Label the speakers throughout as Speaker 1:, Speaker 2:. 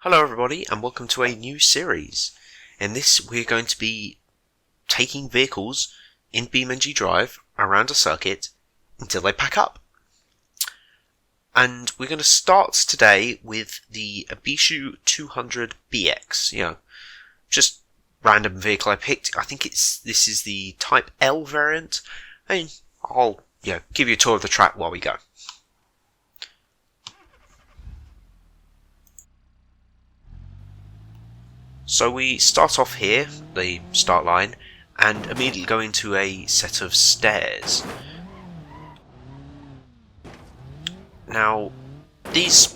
Speaker 1: Hello everybody and welcome to a new series. In this we're going to be taking vehicles in BeamNG.drive around a circuit until they pack up. And we're going to start today with the Ibishu 200BX, just random vehicle I picked. I think this is the Type L variant, and I'll give you a tour of the track while we go. So we start off here, the start line, and immediately go into a set of stairs. Now, these,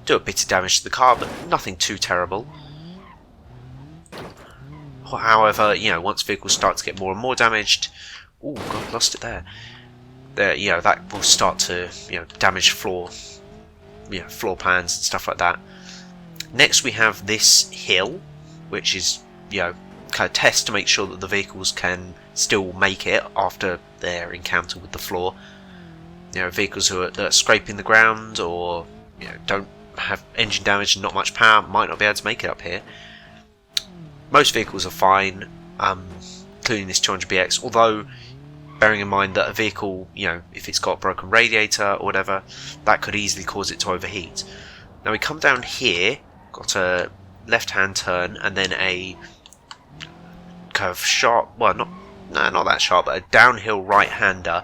Speaker 1: do a bit of damage to the car, but nothing too terrible. However, once vehicles start to get more and more damaged, oh god, lost it there. That will start to, damage floor plans and stuff like that. Next we have this hill, which is, kind of test to make sure that the vehicles can still make it after their encounter with the floor. Vehicles that are scraping the ground or don't have engine damage and not much power might not be able to make it up here. Most vehicles are fine, including this 200BX, although bearing in mind that a vehicle, if it's got a broken radiator or whatever, that could easily cause it to overheat. Now we come down here, got a left-hand turn and then a kind of sharp, well, not that sharp, but a downhill right-hander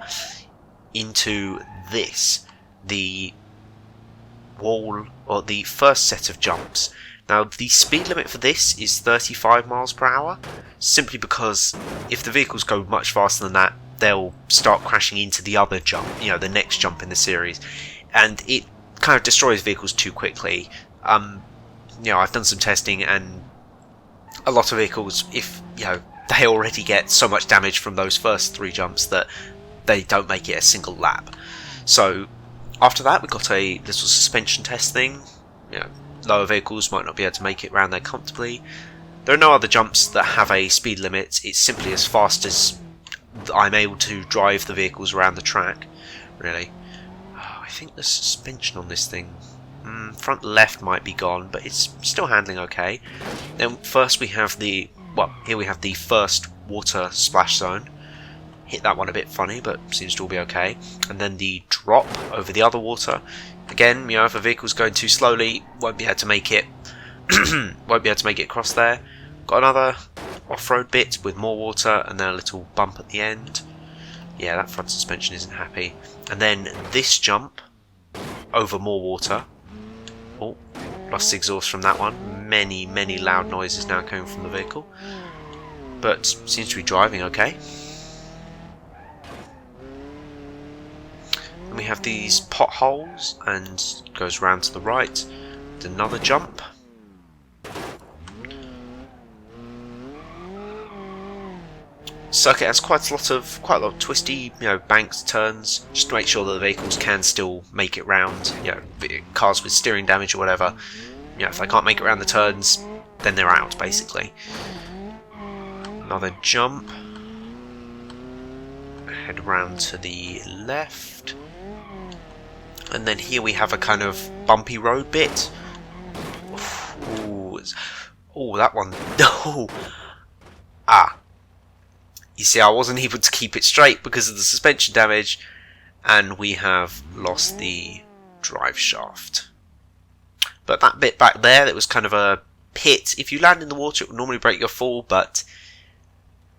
Speaker 1: into the wall, or the first set of jumps. Now the speed limit for this is 35 miles per hour, simply because if the vehicles go much faster than that, they'll start crashing into the other jump, the next jump in the series, and it kind of destroys vehicles too quickly. I've done some testing, and a lot of vehicles, if they already get so much damage from those first three jumps that they don't make it a single lap. So after that, we got a little suspension test thing. Lower vehicles might not be able to make it around there comfortably. There are no other jumps that have a speed limit. It's simply as fast as I'm able to drive the vehicles around the track, really. I think the suspension on this thing, front left might be gone, but it's still handling okay. Then first we have here we have the first water splash zone. Hit that one a bit funny, but seems to all be okay. And then the drop over the other water. Again, if a vehicle's going too slowly, won't be able to make it across there. Got another off-road bit with more water and then a little bump at the end. Yeah, that front suspension isn't happy. And then this jump over more water. Oh, lost the exhaust from that one. Many loud noises now coming from the vehicle, but seems to be driving okay. And we have these potholes, and goes round to the right. Another jump. Circuit has quite a lot of twisty, banks, turns, just to make sure that the vehicles can still make it round. Cars with steering damage or whatever. If they can't make it around the turns, then they're out, basically. Another jump. Head round to the left. And then here we have a kind of bumpy road bit. Oh, that one. No. You see, I wasn't able to keep it straight because of the suspension damage, and we have lost the drive shaft. But that bit back there, that was kind of a pit. If you land in the water, it would normally break your fall, but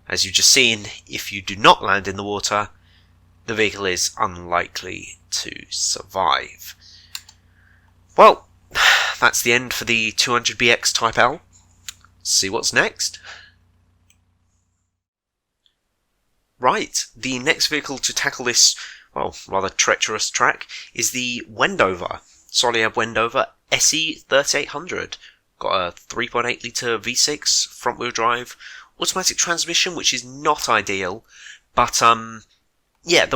Speaker 1: as you've just seen, if you do not land in the water, the vehicle is unlikely to survive. Well, that's the end for the 200BX Type L. See what's next. Right, the next vehicle to tackle this, rather treacherous track is the Wendover, Soleab Wendover SE 3800. Got a 3.8 litre V6 front wheel drive, automatic transmission, which is not ideal, but the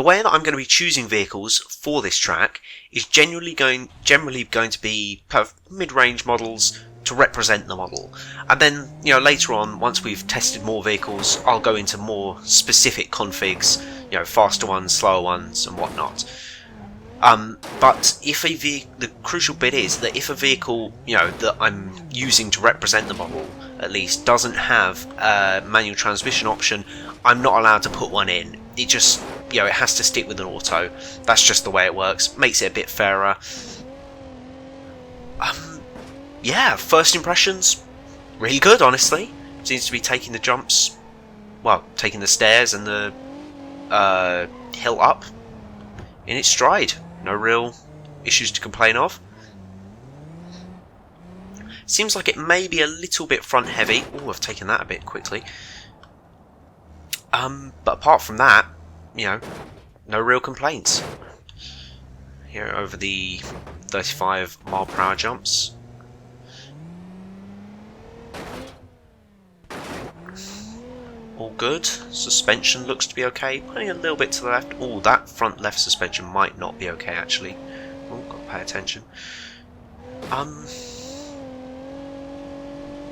Speaker 1: way that I'm going to be choosing vehicles for this track is generally going to be mid-range models to represent the model, and then later on, once we've tested more vehicles, I'll go into more specific configs, faster ones, slower ones, and whatnot. But if the crucial bit is that if a vehicle, you know, that I'm using to represent the model, at least, doesn't have a manual transmission option, I'm not allowed to put one in. It just, you know, it has to stick with an auto. That's just the way it works. Makes it a bit fairer. Yeah, first impressions, really good, honestly. Seems to be taking the jumps, well, taking the stairs and the hill up in its stride. No real issues to complain of. Seems like it may be a little bit front heavy. Oh, I've taken that a bit quickly. But apart from that, you know, no real complaints. Here over the 35 mile per hour jumps. All good. Suspension looks to be okay. Putting a little bit to the left. Oh, that front left suspension might not be okay actually. Oh, got to pay attention.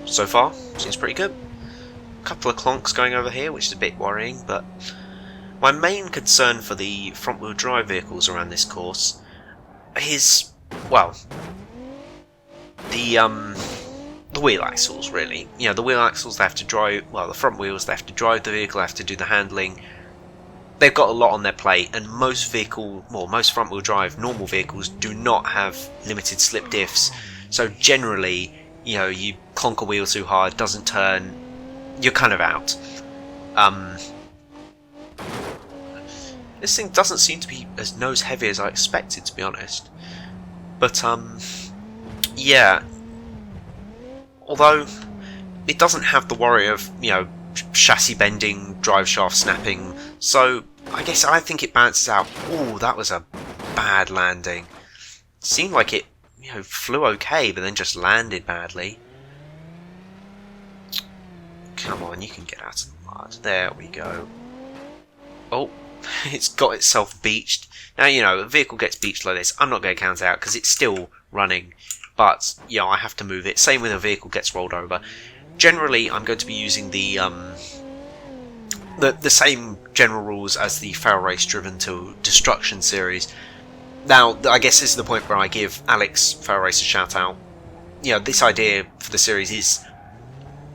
Speaker 1: So far, seems pretty good. A couple of clonks going over here, which is a bit worrying, but my main concern for the front-wheel drive vehicles around this course is, well, the wheel axles, really. You know, the wheel axles, they have to drive, well, the front wheels, they have to drive the vehicle, they have to do the handling. They've got a lot on their plate, and most front-wheel drive normal vehicles do not have limited slip diffs. So generally, you know, you clonk a wheel too hard, doesn't turn, you're kind of out. This thing doesn't seem to be as nose heavy as I expected, to be honest. But yeah. Although it doesn't have the worry of, you know, chassis bending, drive shaft snapping, so I think it balances out. Ooh, that was a bad landing. Seemed like it, you know, flew okay, but then just landed badly. Come on, you can get out of the mud. There we go. Oh, it's got itself beached. Now, you know, a vehicle gets beached like this, I'm not going to count it out because it's still running. But, you know, I have to move it. Same when a vehicle gets rolled over. Generally, I'm going to be using the same general rules as the Fail Race Driven to Destruction series. Now, I guess this is the point where I give Alex Fail Race a shout out. You know, this idea for the series is,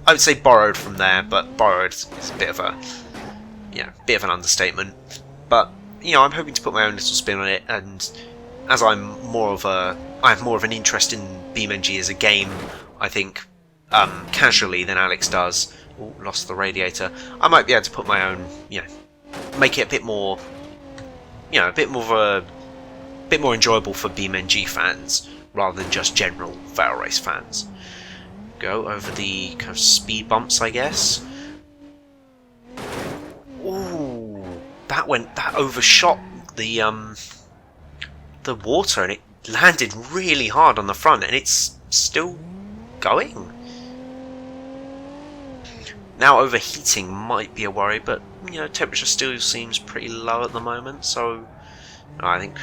Speaker 1: I would say, borrowed from there, but borrowed is a bit of a, you know, bit of an understatement. But, you know, I'm hoping to put my own little spin on it, and as I have more of an interest in BeamNG as a game, I think, casually than Alex does. Oh, lost the radiator. I might be able to put my own, you know, make it a bit more, you know, a bit more enjoyable for BeamNG fans rather than just general Fail Race fans. Go over the kind of speed bumps, I guess. Ooh, that overshot the water, and it landed really hard on the front, and it's still going. Now, overheating might be a worry, but, you know, temperature still seems pretty low at the moment, so I think,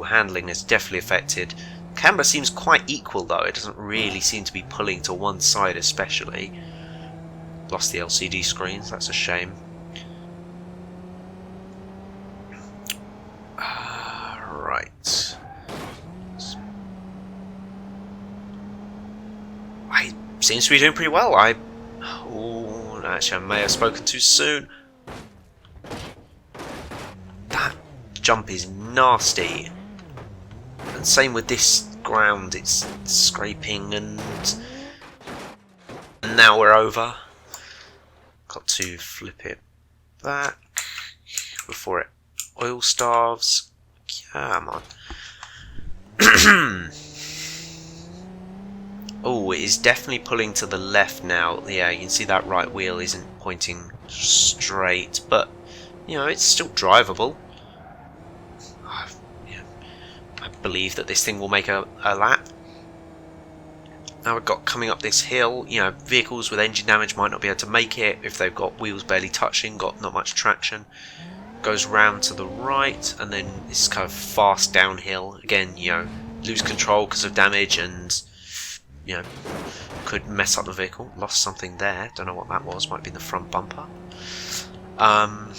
Speaker 1: handling is definitely affected. Camera seems quite equal though, it doesn't really seem to be pulling to one side especially. Lost the LCD screens, that's a shame. Right. I seems to be doing pretty well. Actually, I may have spoken too soon. That jump is nasty. And same with this ground, it's scraping, and now we're over. Got to flip it back before it oil starves. Come on. Oh, it is definitely pulling to the left now. Yeah, you can see that right wheel isn't pointing straight, but, you know, it's still drivable. I believe that this thing will make a lap. Now we've got coming up this hill, you know, vehicles with engine damage might not be able to make it if they've got wheels barely touching, got not much traction. Goes round to the right, and then it's kind of fast downhill. Again, you know, lose control because of damage, and, you know, could mess up the vehicle. Lost something there, don't know what that was, might be in the front bumper. Round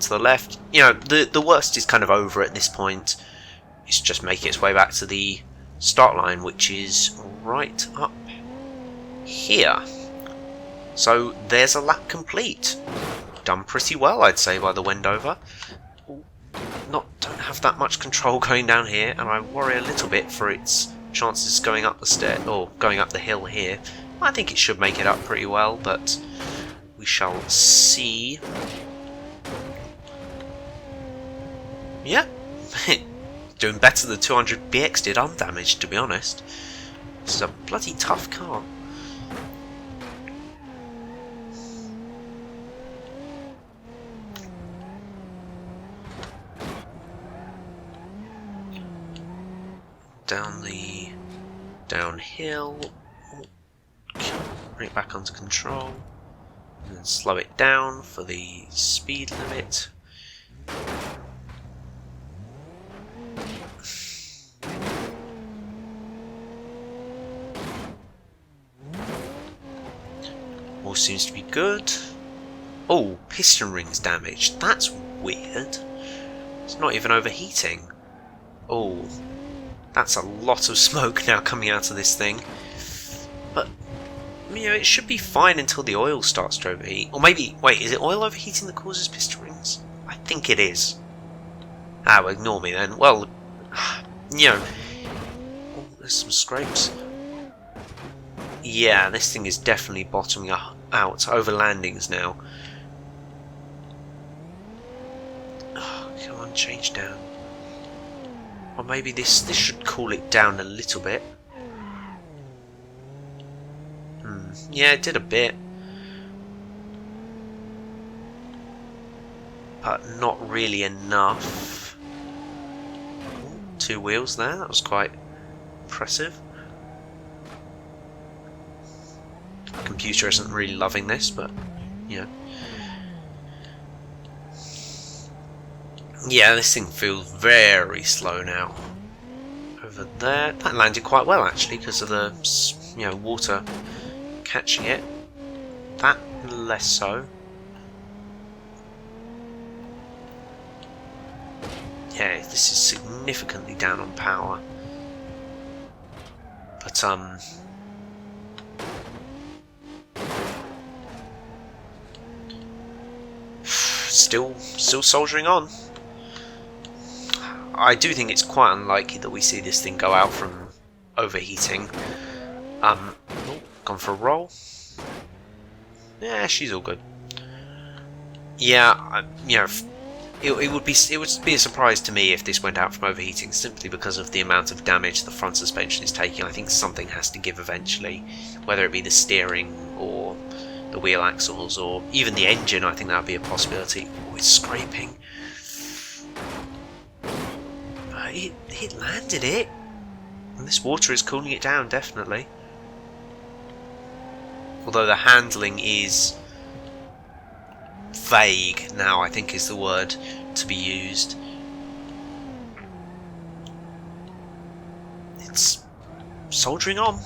Speaker 1: to the left. You know, the worst is kind of over at this point. it's just making its way back to the start line, which is right up here. So there's a lap complete. Done pretty well, I'd say, by the Wendover. Don't have that much control going down here, and I worry a little bit for its chances going up the stair or going up the hill here. I think it should make it up pretty well, but we shall see. Yeah, doing better than 200 BX did undamaged, to be honest. This is a bloody tough car. Down the downhill, bring it back under control, and then slow it down for the speed limit. All seems to be good. Oh, piston rings damaged. That's weird. It's not even overheating. Oh. That's a lot of smoke now coming out of this thing. But, you know, it should be fine until the oil starts to overheat. Or maybe, wait, is it oil overheating that causes piston rings? I think it is. Ah, well, ignore me then. Well, you know. Oh, there's some scrapes. Yeah, this thing is definitely bottoming out over landings now. Oh, come on, change down. Or maybe this should cool it down a little bit. Yeah, it did a bit. But not really enough. Ooh, 2 wheels there, that was quite impressive. The computer isn't really loving this, but, you know. Yeah, this thing feels very slow now. Over there, that landed quite well actually because of the, you know, water catching it. That less so. Yeah, this is significantly down on power. But still soldiering on. I do think it's quite unlikely that we see this thing go out from overheating. Oh, gone for a roll. Yeah, she's all good. Yeah, you know, it would be a surprise to me if this went out from overheating, simply because of the amount of damage the front suspension is taking. I think something has to give eventually, whether it be the steering or the wheel axles or even the engine. I think that would be a possibility. Oh, it's scraping. It landed it. And this water is cooling it down, definitely. Although the handling is vague now, I think is the word to be used. It's soldiering on.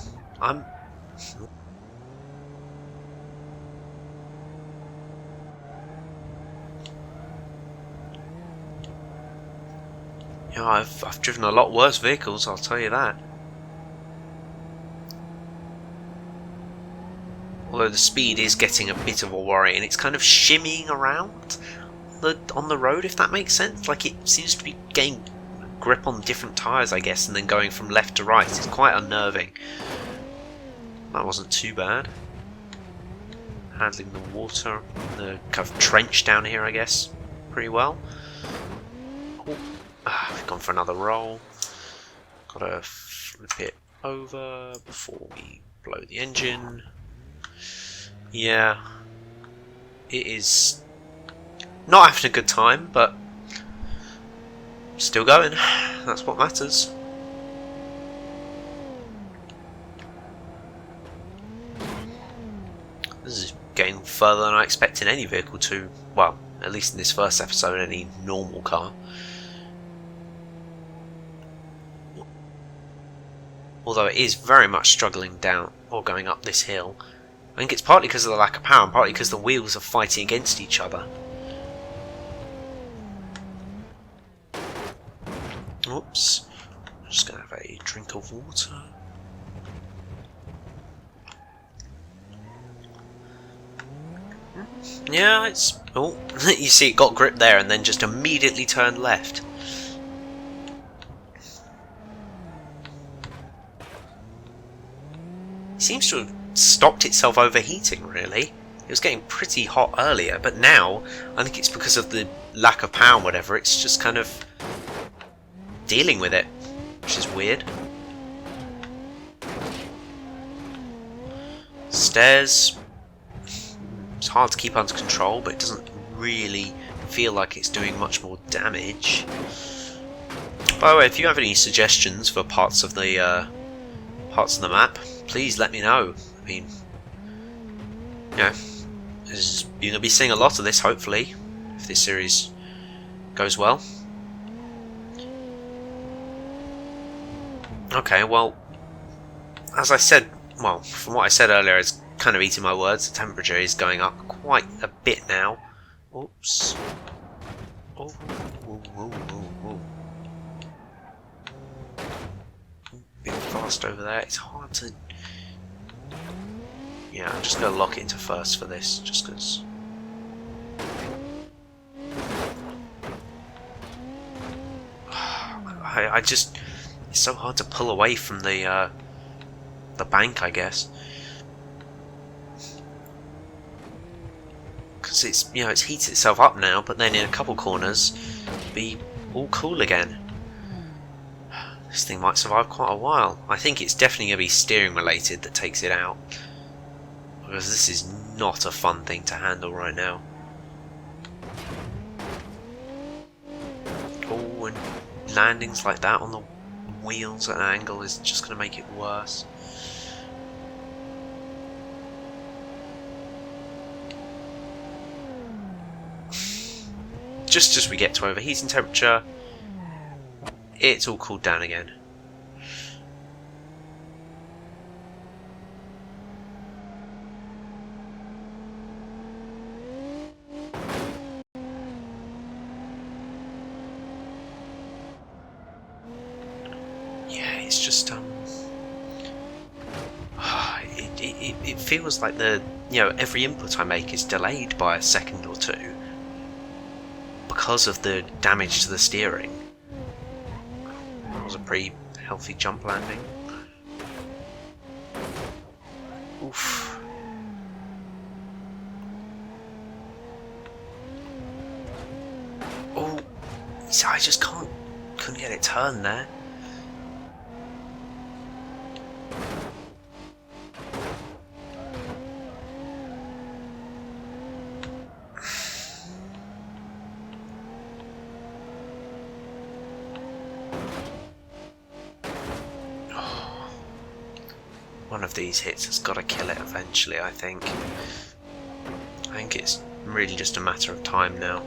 Speaker 1: You know, I've driven a lot worse vehicles, I'll tell you that. Although the speed is getting a bit of a worry, and it's kind of shimmying around on the road, if that makes sense. Like, it seems to be getting grip on different tyres, I guess, and then going from left to right. It's quite unnerving. That wasn't too bad. Handling the water, the kind of trench down here, I guess, pretty well. Oh. We've gone for another roll. Gotta flip it over before we blow the engine. Yeah, it is not having a good time, but still going. That's what matters. This is getting further than I expect in any vehicle to, well, at least in this first episode, any normal car. Although it is very much struggling down or going up this hill. I think it's partly because of the lack of power and partly because the wheels are fighting against each other. Oops. Just gonna have a drink of water. Yeah, it's... Oh, you see it got grip there and then just immediately turned left. It seems to have stopped itself overheating, really. It was getting pretty hot earlier, but now, I think it's because of the lack of power and whatever, it's just kind of dealing with it, which is weird. Stairs. It's hard to keep under control, but it doesn't really feel like it's doing much more damage. By the way, if you have any suggestions for parts of the map, please let me know. I mean, you know, you're gonna be seeing a lot of this, hopefully, if this series goes well. Okay, well, as I said, well, from what I said earlier, it's kind of eating my words. The temperature is going up quite a bit now. Oops. Oh, whoa, whoa, whoa, whoa. Bit fast over there. It's hard to... Yeah, I'm just going to lock it into first for this, just because... I just... It's so hard to pull away from the bank, I guess. Because it's, you know, it's heated itself up now, but then in a couple corners, be all cool again. This thing might survive quite a while. I think it's definitely going to be steering related that takes it out. Because this is not a fun thing to handle right now. Oh, and landings like that on the wheels at an angle is just going to make it worse. Just as we get to overheating temperature, it's all cooled down again. Yeah, it's just it feels like every input I make is delayed by a second or two because of the damage to the steering. That was a pretty healthy jump landing. Oof. Oh, I just couldn't get it turned there. One of these hits has got to kill it eventually, I think. I think it's really just a matter of time now.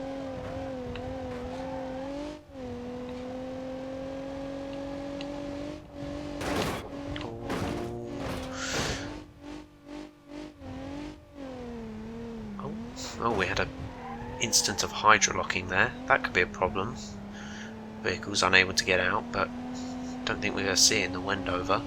Speaker 1: Oh, we had an instant of hydrolocking there. That could be a problem. Vehicle's unable to get out, but don't think we're going to see it in the Wendover.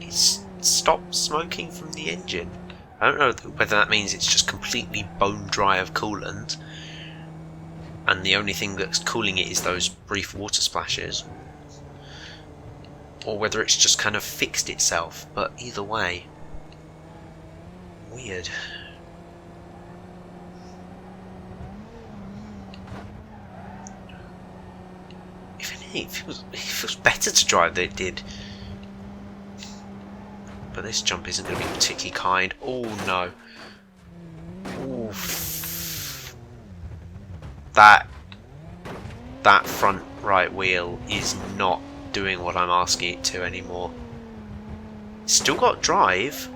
Speaker 1: It's stopped smoking from the engine. I don't know whether that means it's just completely bone dry of coolant and the only thing that's cooling it is those brief water splashes, or whether it's just kind of fixed itself, but either way, weird. If anything, it feels better to drive than it did. But this jump isn't going to be particularly kind. Oh no. Oof. That front right wheel is not doing what I'm asking it to anymore. It's still got drive,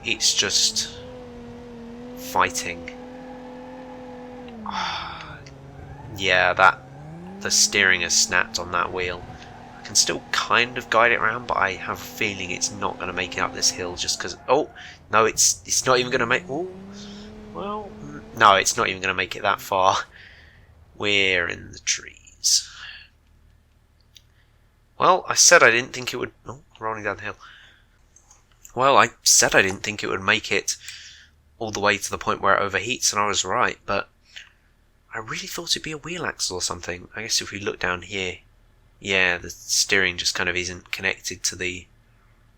Speaker 1: it's just fighting. Yeah, the steering has snapped on that wheel. I can still kind of guide it around, but I have a feeling it's not going to make it up this hill just because... Oh, no, it's not even going to make... Oh, well, no, it's not even going to make it that far. We're in the trees. Well, I said I didn't think it would... Oh, rolling down the hill. Well, I said I didn't think it would make it all the way to the point where it overheats, and I was right, but I really thought it'd be a wheel axle or something. I guess if we look down here, yeah, the steering just kind of isn't connected to the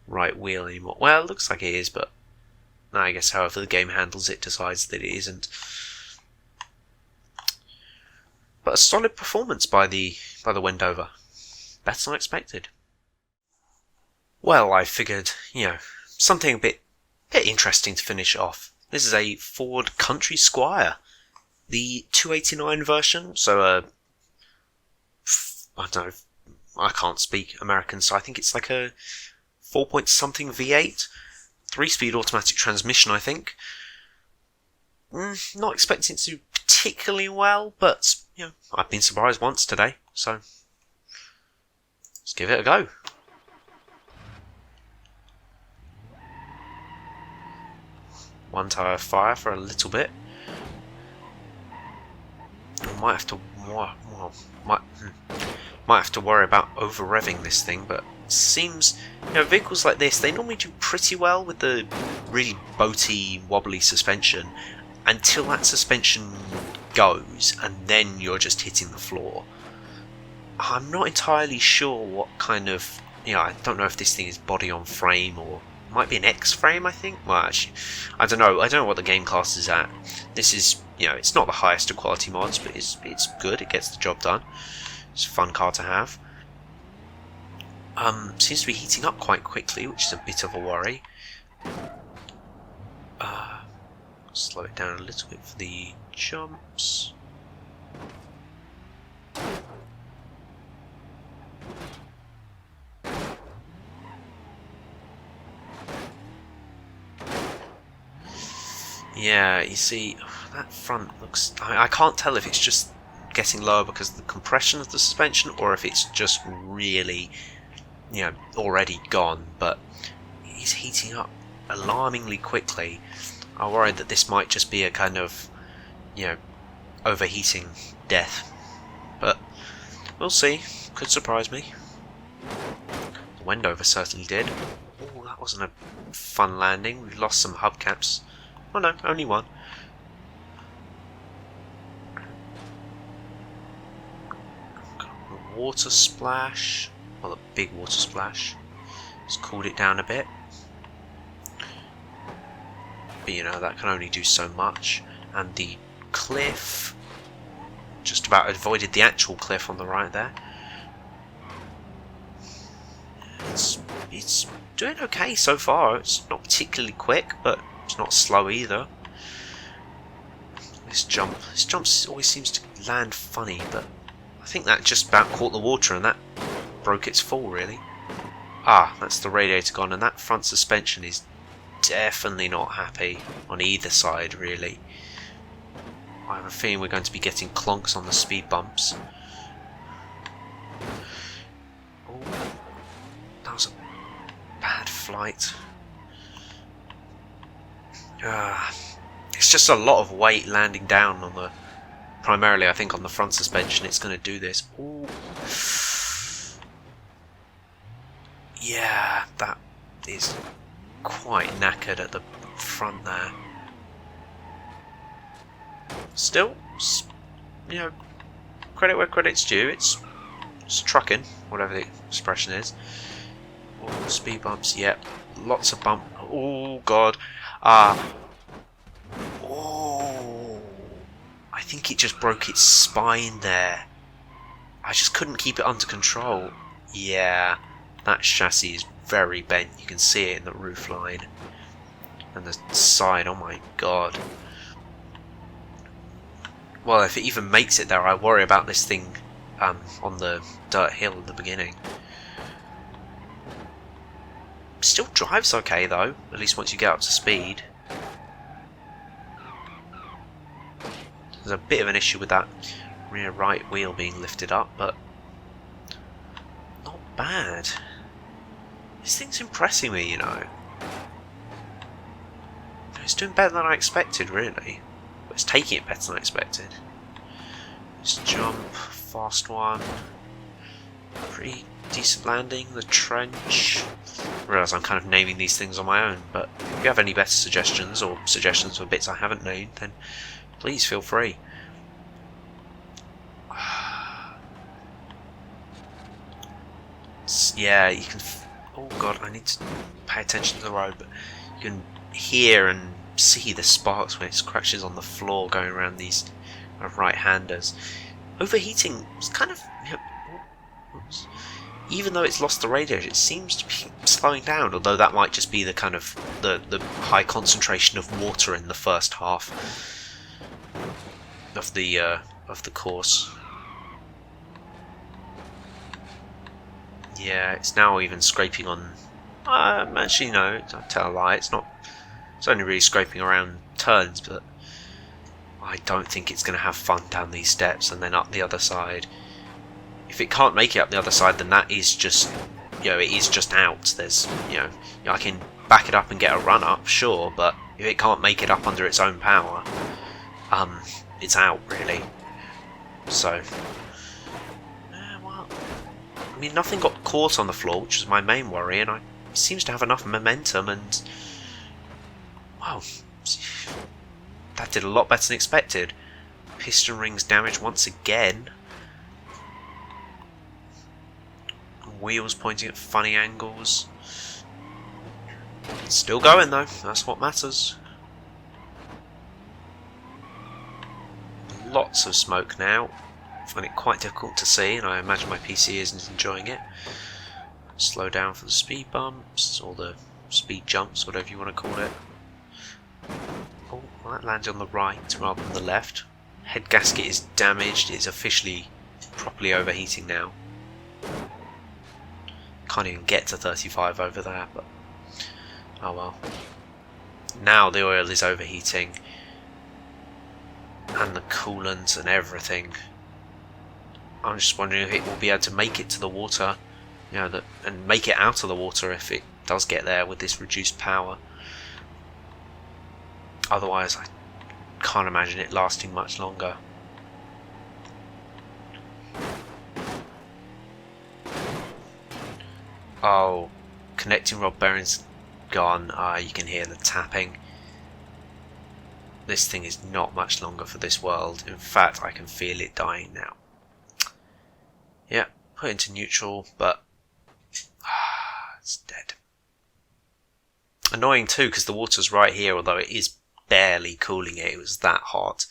Speaker 1: right wheel anymore. Well, it looks like it is, but I guess however the game handles it decides that it isn't. But a solid performance by the Wendover. Better than expected. Well, I figured, something a bit interesting to finish off. This is a Ford Country Squire, the 289 version. So I don't know. I can't speak American, so I think it's like a 4-point-something V8, 3-speed automatic transmission. I think. Not expecting it to do particularly well, but I've been surprised once today, so let's give it a go. One tyre fire for a little bit. I might have to might have to worry about over revving this thing, but it seems vehicles like this, they normally do pretty well with the really boaty, wobbly suspension until that suspension goes, and then you're just hitting the floor. I'm not entirely sure what kind of I don't know if this thing is body on frame or might be an X frame, I think. Well, actually, I don't know what the game class is at. This is it's not the highest of quality mods, but it's good. It gets the job done. It's a fun car to have. Seems to be heating up quite quickly, which is a bit of a worry. Slow it down a little bit for the jumps. Yeah, you see, that front looks... I can't tell if it's just getting lower because of the compression of the suspension or if it's just really, already gone, but it's heating up alarmingly quickly. I worried that this might just be a kind of, overheating death, but we'll see. Could surprise me. The Wendover certainly did. Oh, that wasn't a fun landing. We've lost some hubcaps. Oh no, only one. Water splash. Well, a big water splash. It's cooled it down a bit. But that can only do so much. And the cliff. Just about avoided the actual cliff on the right there. It's doing okay so far. It's not particularly quick, but it's not slow either. This jump always seems to land funny, but I think that just about caught the water and that broke its fall, really. Ah, that's the radiator gone, and that front suspension is definitely not happy on either side, really. I have a feeling we're going to be getting clonks on the speed bumps. Oh, that was a bad flight. It's just a lot of weight landing down on the... Primarily, I think, on the front suspension. It's going to do this. Ooh. Yeah, that is quite knackered at the front there. Still, credit where credit's due. It's trucking, whatever the expression is. Oh, speed bumps, yep. Lots of bump. Oh, God. Oh, I think it just broke its spine there. I just couldn't keep it under control. Yeah, that chassis is very bent. You can see it in the roof line and the side. Oh my God. Well, if it even makes it there, I worry about this thing on the dirt hill at the beginning. Still drives okay though, at least once you get up to speed. There's a bit of an issue with that rear right wheel being lifted up, but not bad. This thing's impressing me, It's doing better than I expected, really. But it's taking it better than I expected. This jump, fast one. Pretty decent landing. The trench. I realise I'm kind of naming these things on my own, but if you have any better suggestions or suggestions for bits I haven't named, then please feel free. Yeah, you can. Oh god, I need to pay attention to the road, but you can hear and see the sparks when it scratches on the floor going around these right-handers. Overheating is kind of. Oops. Even though it's lost the radiator, it seems to be slowing down. Although that might just be the kind of the high concentration of water in the first half of the course. Yeah, it's now even scraping on. Actually, no, I tell a lie. It's not. It's only really scraping around turns, but I don't think it's going to have fun down these steps and then up the other side. If it can't make it up the other side, then that is just, it is just out. There's, I can back it up and get a run up, sure, but if it can't make it up under its own power, it's out really. So, well, I mean, nothing got caught on the floor, which was my main worry, and it seems to have enough momentum, and wow, that did a lot better than expected. Piston rings damaged once again. Wheels pointing at funny angles. Still going though, that's what matters. Lots of smoke now. I find it quite difficult to see, and I imagine my PC isn't enjoying it. Slow down for the speed bumps, or the speed jumps, whatever you want to call it. Oh, that landed on the right rather than the left. Head gasket is damaged, it's officially properly overheating now. Can't even get to 35 over that, but oh well. Now the oil is overheating, and the coolant and everything. I'm just wondering if it will be able to make it to the water, and make it out of the water if it does get there with this reduced power. Otherwise, I can't imagine it lasting much longer. Oh, connecting rod bearings gone. You can hear the tapping. This thing is not much longer for this world. In fact, I can feel it dying now. Yeah, put into neutral, but it's dead. Annoying too, because the water's right here, although it is barely cooling it. It was that hot.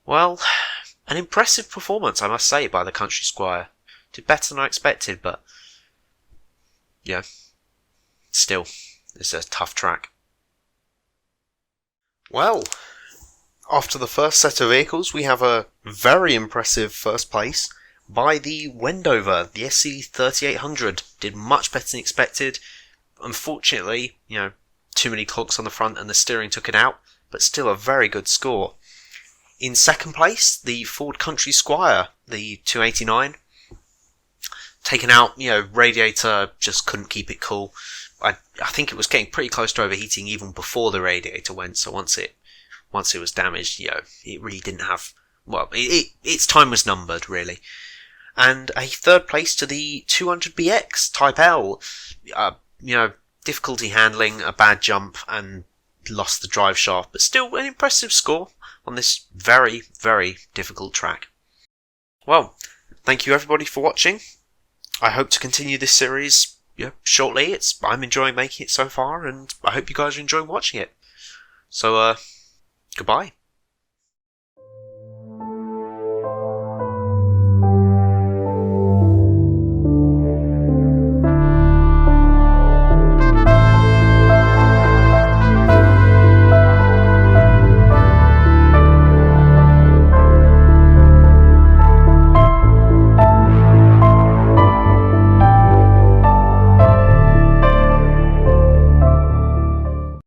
Speaker 1: Well, an impressive performance, I must say, by the Country Squire. Did better than I expected, but yeah, still, it's a tough track. Well, after the first set of vehicles, we have a very impressive first place by the Wendover, the SC3800. Did much better than expected. Unfortunately, too many clogs on the front and the steering took it out, but still a very good score. In second place, the Ford Country Squire, the 289. Taken out, radiator just couldn't keep it cool. I think it was getting pretty close to overheating even before the radiator went. So once it was damaged, it really didn't have. Well, its time was numbered really. And a third place to the 200BX Type L. Difficulty handling, a bad jump, and lost the drive shaft, but still an impressive score on this very, very difficult track. Well, thank you everybody for watching. I hope to continue this series shortly. I'm enjoying making it so far, and I hope you guys are enjoying watching it. So, goodbye.